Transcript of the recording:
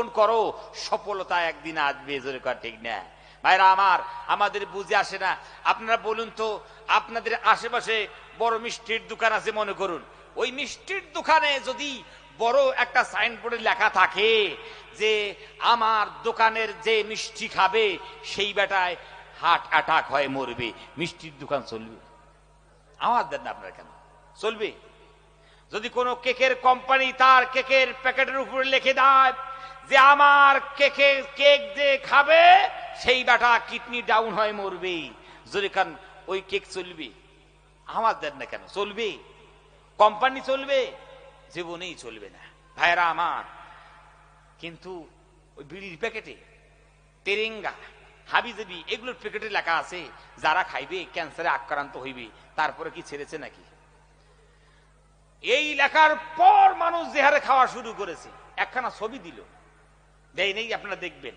রোপণ করো, সফলতা একদিন আসবে। জোরে কথা ঠিক না? ভাইরা আমার, আমাদের বুঝে আসে না। আপনারা বলুন তো, আপনাদের আশেপাশে বড় মিষ্টির দোকান আছে মনে করুন, ওই মিষ্টির দোকানে যদি বড় একটা সাইনবোর্ডে লেখা থাকে যে আমার দোকানের যে মিষ্টি খাবে সেই বেটায় হার্ট অ্যাটাক হয়ে মরবে, মিষ্টির দোকান চলবে? আওয়াজ দেন না আপনারা কেন? চলবে? যদি কোনো কেকের কোম্পানি তার কেকের প্যাকেটের উপরে লিখে দেয় যে আমার কেক যে খাবে সেই বেটা কিডনি ডাউন হয়ে মরবে, যদি কান ওই কেক চলবে? আওয়াজ দেন না কেন? চলবে? কোম্পানি চলবে? জীবনেই চলবে না ভাইরা আমার। কিন্তু ওই বিড়ির প্যাকেটে, তেরেঙ্গা, হাবিজাবি এগুলোর প্যাকেটে লেখা আছে যারা খাইবে ক্যান্সারে আক্রান্ত হইবে। তারপরে কি ছেড়েছে নাকি? এই লেখার পর মানুষ যে হারে খাওয়া শুরু করেছে, একখানা ছবি দিল, দেয় নেই, আপনারা দেখবেন।